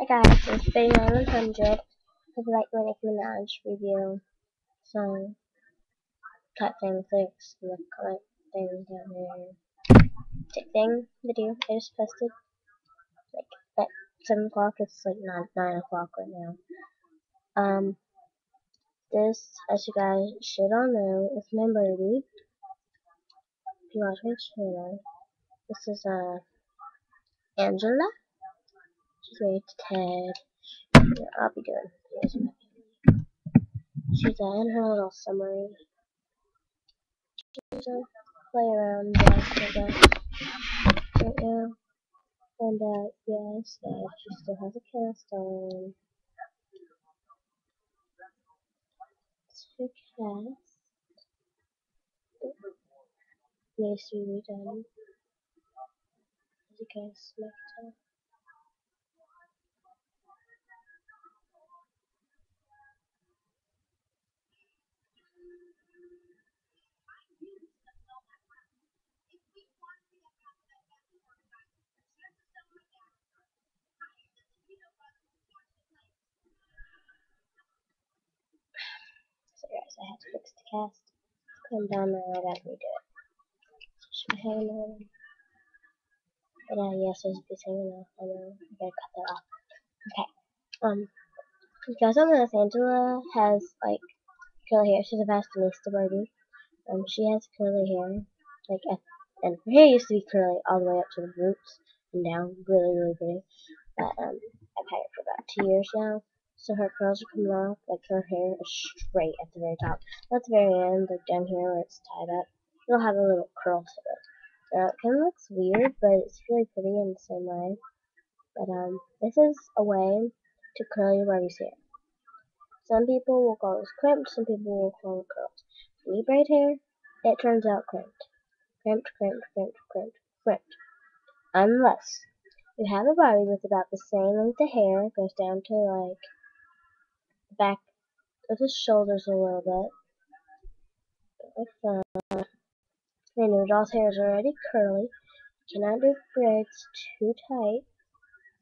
Hi guys, it's video 100 of like my Nicki Minaj review song type thing. Clicks in the comment thing down there. Tick thing video I just posted like at 7 o'clock. It's like 9 o'clock right now. This, as you guys should all know, is my barbie. If you watch my channel, this is Angela. She's married to Ted. Yeah, I'll be doing videos. She's in her little summary. Play around right now. And yes, she still has a cast on. It's her cast. Needs to be redone. As you guys might tell. So guys, I had to fix the cast. Come down there, I gotta redo it. Should be hanging on. But yes, there's a piece hanging off. I know. I gotta cut that off. Okay. You guys don't know if Angela has like curly hair. She's a fashionista Barbie. She has curly hair, like and her hair used to be curly all the way up to the roots and down, really pretty. But I've had it for about 2 years now, so her curls are coming off. Like her hair is straight at the very top, not at the very end, like down here where it's tied up. It'll have a little curl to it. It kind of looks weird, but it's really pretty in the same way. But this is a way to curl your Barbie's hair. Some people will call this crimped, some people will call it curls. When you braid hair, it turns out crimped. Crimped. Unless you have a Barbie with about the same length of hair, it goes down to like the back of the shoulders a little bit, like that. And your doll's hair is already curly. You cannot do braids too tight,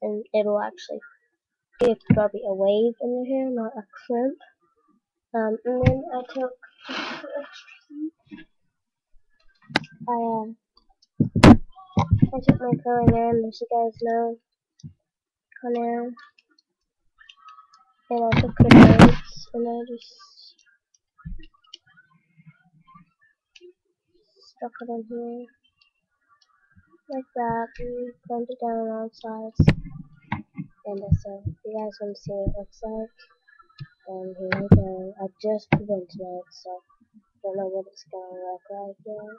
and it'll actually give Barbie a wave in the hair, not a crimp. And then I took my curling iron, as you guys know, on there, and I took the braids, and I just stuck it in here, like that, and blend it down on all sides. And so, if you guys want to see what it looks like, then here we go. I just put it tonight, so I don't know what it's gonna look like yet.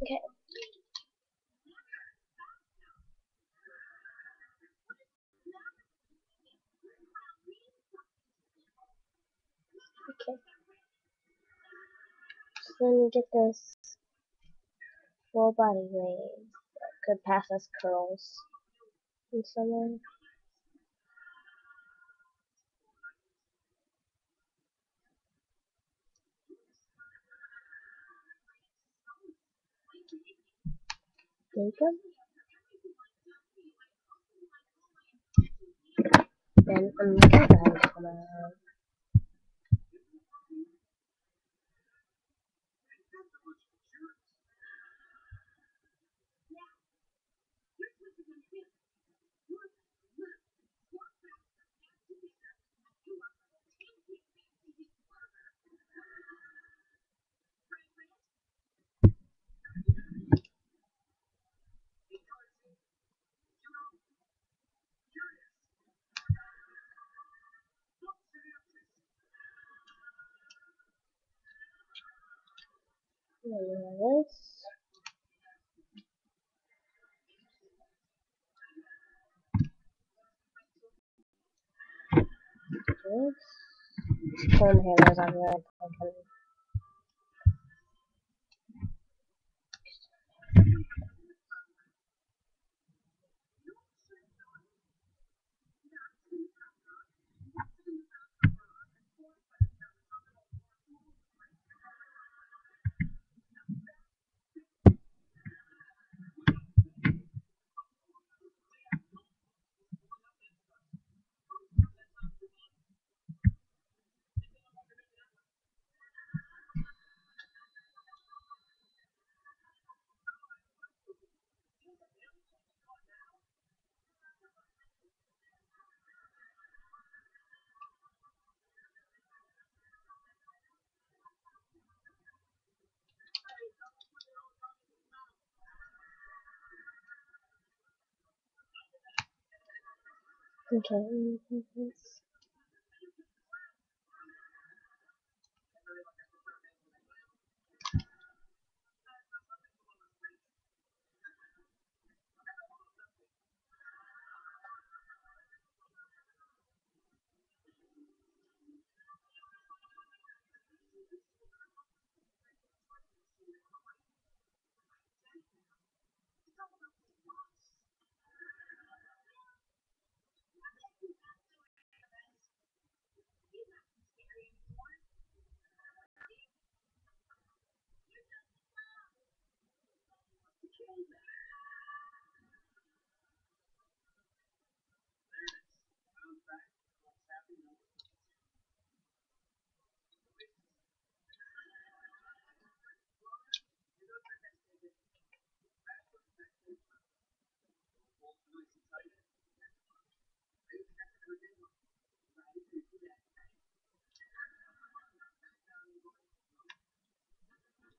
Okay. Okay. So then you get this full body wave that could pass as curls in some way. Makeup. Then I'm gonna go ahead and come out. And then we have this. This. Comb handles on here. Okay, this.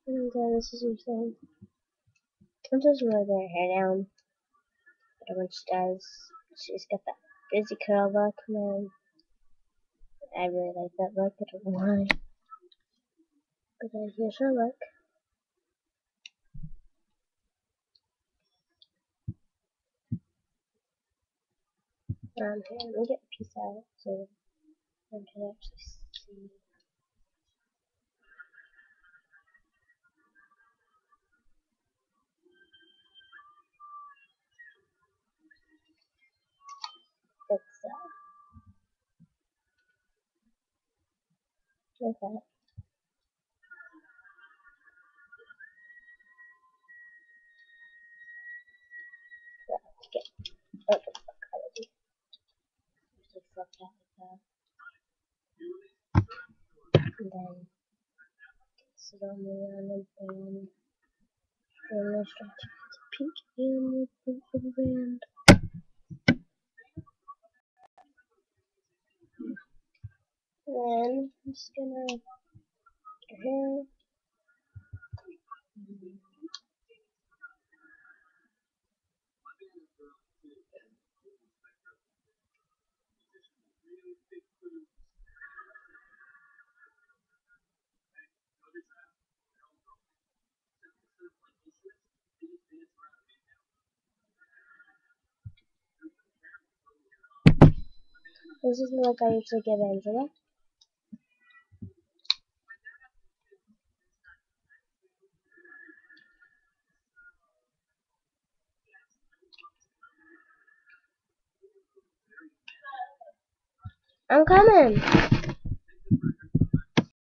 And this is insane. It doesn't really wear her hair down, but when she does, she's got that busy curl look, man. I really like that look, I don't know why. But here's her look. Here, let me get a piece out so I can actually see. It's like that. Let's get what the fuck out of it. Just like that, like that. And then sit on the arm and then no stretch. It's a pink and with a band. And then I'm just gonna get her hair. This is the look I usually give Angela. I'm coming!